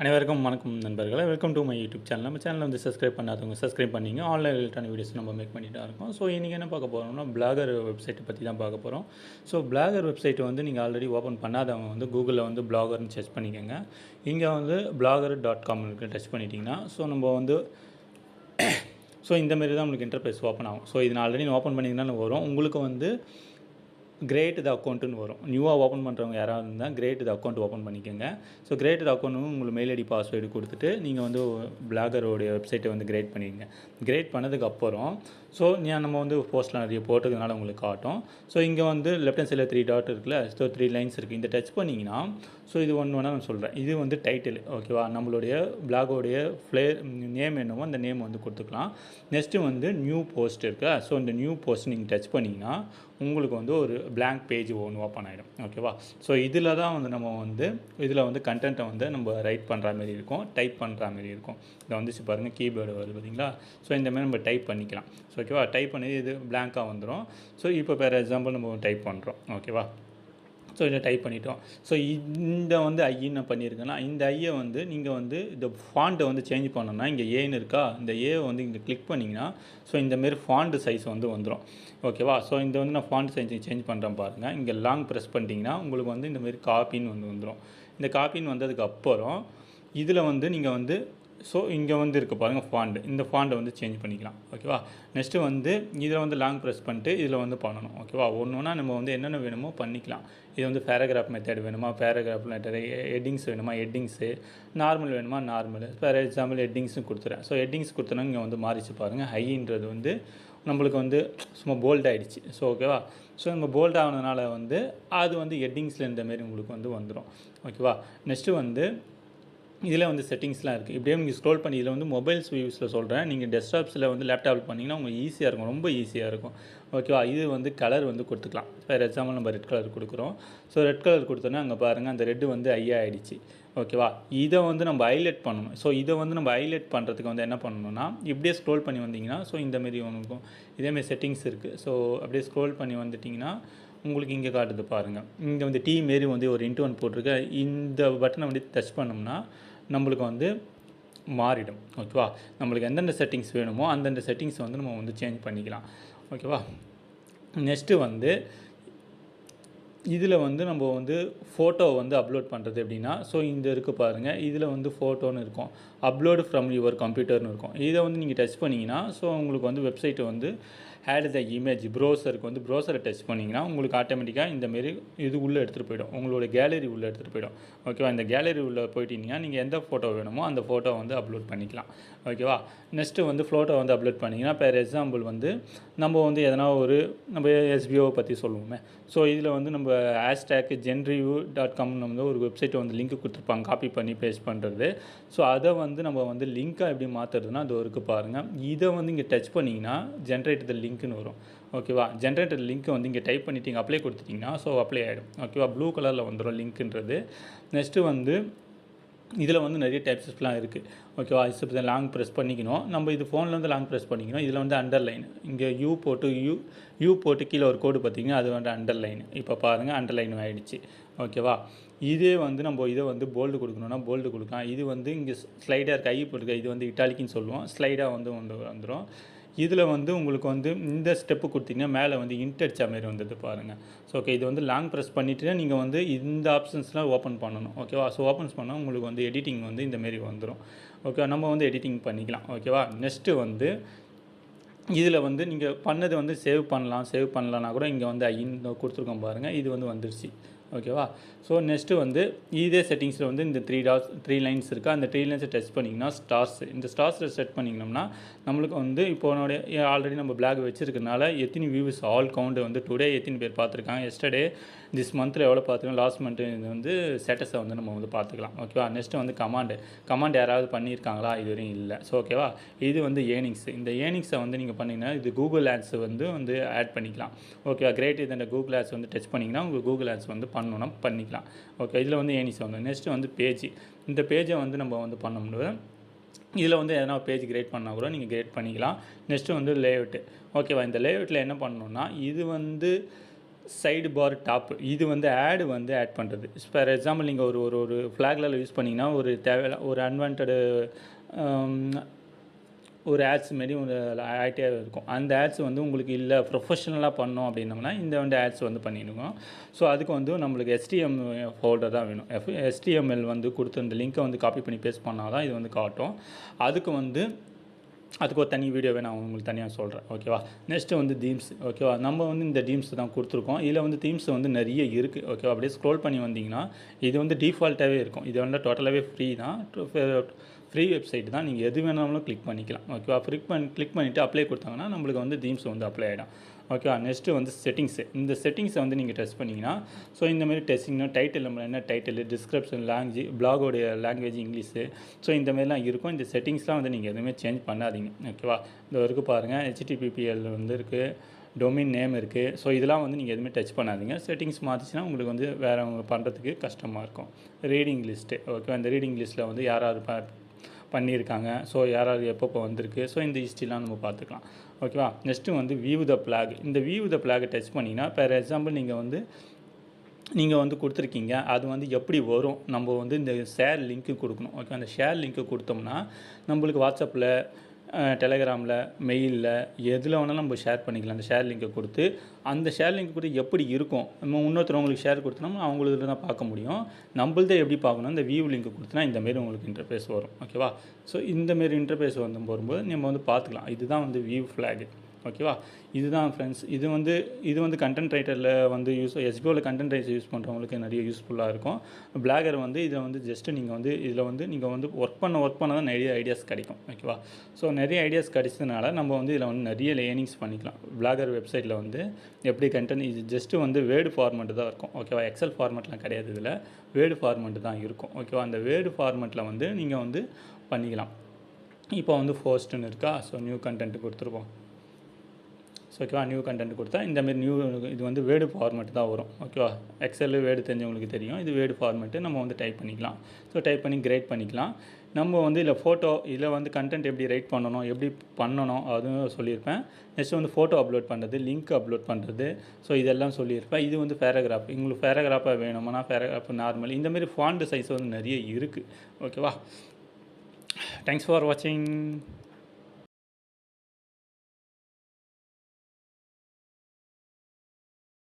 அனைவருக்கும் வணக்கம் நண்பர்களே. Welcome to my YouTube channel. நம்ம சேனலில் வந்து சப்ஸ்கிரைப் பண்ணாதவங்க சப்ஸ்கிரைப் பண்ணிங்க. ஆன்லைன் ரிலேட்டான வீடியோஸ் நம்ம மேக் பண்ணிட்டு தான் இருக்கோம். ஸோ இன்றைக்கி என்ன பார்க்க போகிறோம்னா, பிளாகர் வெப்சைட்டை பற்றி தான் பார்க்க போகிறோம். ஸோ பிளாகர் வெப்சைட் வந்து நீங்கள் ஆல்ரெடி ஓப்பன் பண்ணாதவங்க வந்து கூகுளில் வந்து பிளாகர்னு சர்ச் பண்ணிக்கோங்க. இங்கே வந்து blogger.com டச் பண்ணிட்டீங்கன்னா நம்ம வந்து இந்தமாரி தான் உங்களுக்கு இன்டர்ஃபேஸ் ஓப்பன் ஆகும். ஸோ இது நான் ஆல்ரெடி ஓப்பன் பண்ணிங்கன்னா வரும். உங்களுக்கு வந்து கிரியேட் த அக்கௌண்ட்டுன்னு வரும். நியூவாக ஓப்பன் பண்ணுறவங்க யாராவது இருந்தால் கிரியேட் த அக்கௌண்ட் ஓப்பன் பண்ணிக்கோங்க. ஸோ கிரியேட் த அக்கௌண்ட்டு உங்களுக்கு மெயில் ஐடி பாஸ்வேர்டு கொடுத்துட்டு நீங்கள் வந்து பிளாகரோடைய வெப்சைட்டை வந்து கிரியேட் பண்ணிக்கங்க. கிரியேட் பண்ணதுக்கப்புறம் நம்ம வந்து போஸ்ட்டில் நிறைய போட்டதுனால உங்களுக்கு காட்டும். ஸோ இங்கே வந்து லெஃப்ட் ஹேண்ட் சைடில் 3 டாட் இருக்குல்ல, 3 லைன்ஸ் இருக்குது. இந்த டச் பண்ணிங்கன்னா இது ஒன்று வேணால் நான் சொல்கிறேன். இது வந்து டைட்டில், ஓகேவா? நம்மளுடைய பிளாகோடைய நேம் என்னவோ அந்த நேம் வந்து கொடுத்துக்கலாம். நெக்ஸ்ட்டு வந்து நியூ போஸ்ட் இருக்கா. ஸோ இந்த நியூ போஸ்ட் நீங்கள் டச் பண்ணிங்கன்னா உங்களுக்கு வந்து ஒரு blank பேஜ் ஒன்று ஓப்பன் ஆகிடும், ஓகேவா? ஸோ இதில் தான் வந்து நம்ம வந்து இதில் வந்து கண்டென்ட்டை வந்து நம்ம ரைட் பண்ணுற மாதிரி இருக்கும், டைப் பண்ணுற மாதிரி இருக்கும். இதை வந்துச்சு பாருங்கள், கீபோர்டு வருது பார்த்தீங்களா? ஸோ இந்தமாதிரி நம்ம டைப் பண்ணிக்கலாம். ஸோ ஓகேவா? டைப் பண்ணி இது பிளாங்காக வந்துடும். ஸோ இப்போ ஃபார் எக்ஸாம்பிள் நம்ம டைப் பண்ணுறோம், ஓகேவா? ஸோ இதை டைப் பண்ணிட்டோம். ஸோ இந்த வந்து ஐன்னு பண்ணியிருக்கேன்னா இந்த ஐயை வந்து நீங்கள் வந்து இந்த ஃபாண்ட்டை வந்து சேஞ்ச் பண்ணோன்னா இங்கே ஏன்னு இருக்கா, இந்த ஏவை வந்து இங்கே கிளிக் பண்ணிங்கன்னா இந்தமாரி ஃபாண்ட் சைஸ் வந்து வந்துடும், ஓகேவா? ஸோ இந்த வந்து நான் ஃபாண்ட் சைஸ் சேஞ்ச் பண்ணுறேன் பாருங்கள். இங்கே லாங் ப்ரெஸ் பண்ணிட்டீங்கன்னா உங்களுக்கு வந்து இந்தமாரி காப்பின்னு வந்துடும். இந்த காப்பின்னு வந்ததுக்கப்புறம் இதில் வந்து நீங்கள் வந்து இங்கே வந்து இருக்க பாருங்கள் ஃபாண்ட், இந்த ஃபாண்டை வந்து சேஞ்ச் பண்ணிக்கலாம், ஓகேவா? நெக்ஸ்ட்டு வந்து இதில் வந்து லாங் ப்ரெஸ் பண்ணிட்டு இதில் வந்து பண்ணணும், ஓகேவா? ஒன்றுனா நம்ம வந்து என்னென்ன வேணுமோ பண்ணிக்கலாம். இது வந்து பேராகிராஃப் மெத்தட் வேணுமா, பேராகிராஃப் மெத்தட், ஹெட்டிங்ஸ் வேணுமா, ஹெட்டிங்ஸு, நார்மல் வேணுமா, நார்மல். ஃபார் எக்ஸாம்பிள் ஹெட்டிங்ஸும் கொடுத்துறேன். ஸோ ஹெட்டிங்ஸ் கொடுத்தோன்னா இங்கே வந்து மாறிச்சு பாருங்கள். ஹைன்றது வந்து நம்மளுக்கு வந்து சும்மா போல்ட் ஆகிடுச்சு. ஸோ ஓகேவா? ஸோ நம்ம போல்ட் ஆனதுனால வந்து அது வந்து ஹெட்டிங்ஸில் இந்தமாரி உங்களுக்கு வந்து வந்துடும், ஓகேவா? நெக்ஸ்ட்டு வந்து இதில் வந்து செட்டிங்ஸ்லாம் இருக்குது. இப்படியே நீங்கள் ஸ்க்ரோல் பண்ணி இதில் வந்து மொபைல்ஸ் வியூஸில் சொல்கிறேன். நீங்கள் டெஸ்க்டாப்ஸில் வந்து லேப்டாப்பில் பண்ணிங்கன்னா உங்களுக்கு ஈஸியாக இருக்கும், ரொம்ப ஈஸியாக இருக்கும், ஓகேவா? இது வந்து கலர் வந்து கொடுத்துக்கலாம். ஃபார் எக்ஸாம்பிள் நம்ம ரெட் கலர் கொடுக்குறோம். ஸோ ரெட் கலர் கொடுத்தோன்னா அங்கே பாருங்கள் அந்த ரெட்டு வந்து ஐயா ஆகிடுச்சு, ஓகேவா? இதை வந்து நம்ம ஹைலைட் பண்ணணும். ஸோ இதை வந்து நம்ம ஹைலைட் பண்ணுறதுக்கு வந்து என்ன பண்ணணும்னா இப்படியே ஸ்க்ரோல் பண்ணி வந்தீங்கன்னா இந்தமாரி இருக்கும். இதேமாரி செட்டிங்ஸ் இருக்குது. ஸோ அப்படியே ஸ்க்ரோல் பண்ணி வந்துட்டிங்கன்னா உங்களுக்கு இங்கே காட்டுது பாருங்கள். இங்கே வந்து மாரி வந்து ஒரு இன்ட்டு 1 போட்டிருக்க. இந்த பட்டனை வந்து டச் பண்ணோம்னா நம்மளுக்கு வந்து மாறிடும், ஓகேவா? நம்மளுக்கு எந்தெந்த செட்டிங்ஸ் வேணுமோ அந்தந்த செட்டிங்ஸ் வந்து நம்ம வந்து சேஞ்ச் பண்ணிக்கலாம், ஓகேவா? நெக்ஸ்ட்டு வந்து இதில் வந்து நம்ம வந்து ஃபோட்டோ வந்து அப்லோட் பண்ணுறது எப்படின்னா இந்த இருக்குது பாருங்கள். இதில் வந்து ஃபோட்டோன்னு இருக்கும், அப்லோடு ஃப்ரம் யுவர் கம்ப்யூட்டர்னு இருக்கும். இதை வந்து நீங்கள் டச் பண்ணிங்கன்னா உங்களுக்கு வந்து வெப்சைட்டை வந்து ஆட் த இமேஜ் ப்ரௌசருக்கு வந்து ப்ரௌசரை டச் பண்ணிங்கன்னா உங்களுக்கு ஆட்டோமேட்டிக்காக இந்தமாரி இது உள்ளே எடுத்துகிட்டு போய்டும், உங்களோட கேலரி உள்ளே எடுத்துகிட்டு போய்டும், ஓகேவா? இந்த கேலரி உள்ளே போயிட்டீங்கன்னா நீங்கள் எந்த ஃபோட்டோ வேணுமோ அந்த ஃபோட்டோ வந்து அப்லோட் பண்ணிக்கலாம், ஓகேவா? நெக்ஸ்ட்டு வந்து ஃபோட்டோ வந்து அப்லோட் பண்ணிங்கன்னா ஃபார் எக்ஸாம்பிள் வந்து நம்ம வந்து எதனா ஒரு நம்ம எஸ்பிஓவை பற்றி சொல்லுவோமே. ஸோ இதில் வந்து நம்ம #genreview.com வந்து ஒரு வெப்சைட்டை வந்து லிங்க் கொடுத்துருப்பாங்க, காப்பி பண்ணி பேஸ்ட் பண்ணுறது. ஸோ அதை வந்து நம்ம வந்து லிங்க்காக எப்படி மாற்றுறதுன்னா அது இருக்குது பாருங்கள். இதை வந்து இங்கே டச் பண்ணிங்கன்னா ஜென்ரேட் த லிங்க்னு வரும், ஓகேவா? ஜென்ரேட்டர் லிங்க்கை வந்து இங்கே டைப் பண்ணிட்டீங்க, அப்ளை கொடுத்துட்டிங்கன்னா அப்ளை ஆகிடும், ஓகேவா? ப்ளூ கலரில் வந்துடும் லிங்க்குன்றது. நெக்ஸ்ட்டு வந்து இதில் வந்து நிறைய டைப்ஸ்லாம் இருக்குது, ஓகேவா? இப்போ லாங் ப்ரெஸ் பண்ணிக்கணும். நம்ம இது ஃபோனில் வந்து லாங் ப்ரெஸ் பண்ணிக்கணும். இதில் வந்து அண்டர்லைன், இங்கே யூ போட்டு கீழே ஒரு கோடு பார்த்தீங்கன்னா அது வந்து அண்டர்லைன். இப்போ பாருங்கள் அண்டர்லைன் ஆகிடுச்சு, ஓகேவா? இதே வந்து நம்ம இதை வந்து போல்டு கொடுக்கணுன்னா போல்டு கொடுக்கலாம். இது வந்து இங்கே ஸ்லைடாக இருக்க ஐ போட்டுருக்க, இது வந்து இட்டாலிக்குன்னு சொல்லுவோம், ஸ்லைடாக வந்து வந்துடும். இதில் வந்து உங்களுக்கு வந்து இந்த ஸ்டெப்பு கொடுத்தீங்கன்னா மேலே வந்து இன்ட் அடிச்ச மாரி வந்தது பாருங்கள். ஸோ ஓகே, இது வந்து லாங் ப்ரெஸ் பண்ணிவிட்டு நீங்கள் வந்து இந்த ஆப்ஷன்ஸ்லாம் ஓப்பன் பண்ணணும், ஓகேவா? ஸோ ஓப்பன்ஸ் பண்ணால் உங்களுக்கு வந்து எடிட்டிங் வந்து இந்தமாரி வந்துடும், ஓகேவா? நம்ம வந்து எடிட்டிங் பண்ணிக்கலாம், ஓகேவா? நெக்ஸ்ட்டு வந்து இதில் வந்து நீங்கள் பண்ணது வந்து சேவ் பண்ணலான்னா கூட இங்கே வந்து ஐன்னு கொடுத்துருக்கோம் பாருங்கள், இது வந்து வந்துருச்சு, ஓகேவா? ஸோ நெக்ஸ்ட்டு வந்து இதே செட்டிங்ஸில் வந்து இந்த 3 லைன்ஸ் இருக்குது. அந்த 3 லைன்ஸை டச் பண்ணிங்கன்னா இந்த ஸ்டார்ஸில் செட் பண்ணிக்கணும்னா நம்மளுக்கு வந்து இப்போ ஆல்ரெடி நம்ம பிளாக் வச்சுருக்கனால எத்தனை வியூஸ் ஆல் கவுண்ட் வந்து டுடே எத்தனை பேர் பார்த்துருக்காங்க, எஸ்டர்டே திஸ் மந்தில் எவ்வளோ பார்த்துருக்கோம், லாஸ்ட் மந்த்து இது வந்து ஸ்டேட்டஸை வந்து நம்ம வந்து பார்த்துக்கலாம், ஓகேவா? நெக்ஸ்ட்டு வந்து கமாண்ட் யாராவது பண்ணியிருக்காங்களா, இது வரையும் இல்லை. ஸோ ஓகேவா? இது வந்து ஏர்னிங்ஸ். இந்த ஏர்னிங்ஸை வந்து நீங்கள் பண்ணிங்கன்னா இது கூகுள் ஆட்ஸ் வந்து ஆட் பண்ணிக்கலாம், ஓகேவா? கிரேட் இந்த கூகுள் ஆட்ஸ் வந்து டச் பண்ணிங்கன்னா உங்களுக்கு கூகுள் ஆட்ஸ் வந்து பண்ணணும்னா பண்ணிக்கலாம், ஓகே? இதில் வந்து ஏர்னிங்ஸ் வந்து நெக்ஸ்ட்டு வந்து பேஜ். இந்த பேஜை வந்து நம்ம வந்து பண்ண முடியும். இதில் வந்து எதனா பேஜ் கிரியேட் பண்ணால் கூட நீங்கள் கிரியேட் பண்ணிக்கலாம். நெக்ஸ்ட்டு வந்து லேஅவுட்டு, ஓகேவா? இந்த லேஅவுட்டில் என்ன பண்ணணுன்னா இது வந்து சைடு பார் டாப் இது வந்து ஆட் பண்ணுறது. ஃபார் எக்ஸாம்பிள் நீங்கள் ஒரு ஃப்ளாக்ல யூஸ் பண்ணிங்கன்னா ஒரு தேவையில்ல ஒரு அன்வான்டடு ஒரு ஆட்ஸ் மாரி ஆகிட்டே இருக்கும். அந்த ஆட்ஸ் வந்து உங்களுக்கு இல்லை ப்ரொஃபஷனலாக பண்ணோம் அப்படின்னோம்னா இந்த ஆட்ஸ் பண்ணிடுவோம். ஸோ அதுக்கு நம்மளுக்கு HTML ஃபோல்டர் தான் வேணும். HTML கொடுத்து இந்த லிங்க்கை காப்பி பண்ணி பேஸ்ட் பண்ணால் தான் இது காட்டும். அதுக்கு ஒரு தனி வீடியோவே நான் உங்களுக்கு தனியாக சொல்கிறேன். ஓகேவா. Next themes. ஓகேவா. நம்ம இந்த தீம்ஸ் தான் கொடுத்துருக்கோம். இதில் தீம்ஸ் நிறைய இருக்குது. ஓகேவா. அப்படியே ஸ்க்ரோல் பண்ணி வந்தீங்கன்னா இது டிஃபால்ட்டாகவே இருக்கும். இது டோட்டலாகவே ஃப்ரீ தான். ஃப்ரீ வெப்சைட் தான். நீங்கள் எது வேணாலும் கிளிக் பண்ணிக்கலாம். ஓகேவா. கிளிக் பண்ணிவிட்டு அப்ளை கொடுத்தாங்கன்னா நம்மளுக்கு தீம்ஸ் அப்ளை ஆகிடும். ஓகேவா. Next settings. இந்த செட்டிங்ஸை நீங்கள் டெஸ்ட் பண்ணிங்கன்னா ஸோ இந்தமாரி டெஸ்டிங்னா டைட்டில் நம்ம என்ன டைட்டில், டிஸ்கிரிப்ஷன், லாங்குவேஜ், பிளாகோடைய லாங்குவேஜ் இங்கிலீஷு, ஸோ இந்தமாரிலாம் இருக்கும். இந்த செட்டிங்ஸ்லாம் நீங்கள் எதுவுமே சேஞ்ச் பண்ணாதீங்க. ஓகேவா. இந்த வரைக்கும் பாருங்கள். HTTPL இருக்குது, டொமைன் நேம் இருக்குது. ஸோ இதெல்லாம் நீங்கள் எதுவுமே டச் பண்ணாதீங்க. செட்டிங்ஸ் மாற்றிச்சுன்னா உங்களுக்கு வேறு பண்ணுறதுக்கு கஷ்டமாக இருக்கும். Reading list. ஓகேவா. இந்த ரீடிங் லிஸ்ட்டில் யார் பண்ணியிருக்காங்க, ஸோ யாராவது எப்பப்போ வந்திருக்கு, ஸோ இந்த ஹிஸ்ட்ரிலாம் நம்ம பார்த்துக்கலாம். ஓகேவா. Next view the flag. இந்த வியூ த ஃப்ளாகை டச் பண்ணிங்கன்னா ஃபார் எக்ஸாம்பிள் நீங்கள் கொடுத்துருக்கீங்க. அது எப்படி வரும், நம்ம இந்த ஷேர் லிங்க்கு கொடுக்கணும். ஓகே. அந்த ஷேர் லிங்க்கு கொடுத்தோம்னா நம்மளுக்கு வாட்ஸ்அப்பில், டெலகிராமில், மெயிலில் எதில் வேணாலும் நம்ம ஷேர் பண்ணிக்கலாம். அந்த ஷேர் லிங்க்கை கொடுத்து அந்த ஷேர் லிங்க் கூட எப்படி இருக்கும், நம்ம இன்னொருத்தவங்களுக்கு ஷேர் கொடுத்தோம்னா அவங்களுக்கு தான் பார்க்க முடியும். நம்மள்தான் எப்படி பார்க்கணும், இந்த வியூ லிங்க் கொடுத்தனா இந்தமாரி உங்களுக்கு இன்டர்ஃபேஸ் வரும். ஓகேவா. ஸோ இந்தமாரி இன்டர்ஃபேஸ் வரும்போது நம்ம பார்த்துக்கலாம். இதுதான் வியூ ஃப்ளாக். ஓகேவா. இதுதான் ஃப்ரெண்ட்ஸ். இது கண்டென்ட் ரைட்டரில் SEOவில் கண்டென்ட் ரைட்டர் யூஸ் பண்ணுறவங்களுக்கு நிறைய யூஸ்ஃபுல்லாக இருக்கும். பிளாகர் இதை ஜஸ்ட்டு நீங்கள் இதில் நீங்கள் ஒர்க் பண்ண தான் நிறைய ஐடியாஸ் கிடைக்கும். ஓகேவா. ஸோ நிறைய ஐடியாஸ் கிடைச்சதுனால நம்ம இதில் நிறைய லேர்னிங்ஸ் பண்ணிக்கலாம். பிளாகர் வெப்சைட்டில் எப்படி கண்டென்ட் இது ஜஸ்ட்டு வேர்டு ஃபார்மெட்டு தான் இருக்கும். ஓகேவா. எக்ஸல் ஃபார்மெட்லாம் கிடையாது. இதில் வேர்டு ஃபார்மெட்டு தான் இருக்கும். ஓகேவா. அந்த வேர்டு ஃபார்மெட்டில் நீங்கள் பண்ணிக்கலாம். இப்போ போஸ்ட்டுன்னு இருக்கா. ஸோ நியூ கண்டென்ட் கொடுத்துருப்போம். ஸோ ஓகேவா. நியூ கண்டென்ட் கொடுத்தா இந்தமாரி இது வேர்டு ஃபார்மெட் தான் வரும். ஓகேவா. எக்ஸல் வேர்டு தெரிஞ்சவங்களுக்கு தெரியும். இது வேர்டு ஃபார்மெட்டு நம்ம டைப் பண்ணிக்கலாம். ஸோ டைப் பண்ணி கிரேட் பண்ணிக்கலாம். நம்ம இதில் ஃபோட்டோ, இதில் கண்டென்ட் எப்படி ரைட் பண்ணணும், எப்படி பண்ணணும் அதுவும் சொல்லியிருப்பேன். நெக்ஸ்ட்டு ஃபோட்டோ அப்லோட் பண்ணுறது, லிங்க் அப்லோட் பண்ணுறது, ஸோ இதெல்லாம் சொல்லியிருப்பேன். இது பேராகிராஃப். உங்களுக்கு பேராகிராஃபாக வேணுமானா பேராகிராஃப், நார்மல், இந்தமாரி ஃபாண்ட் சைஸ் நிறைய இருக்குது. ஓகேவா. தேங்க்ஸ் ஃபார் வாட்சிங்.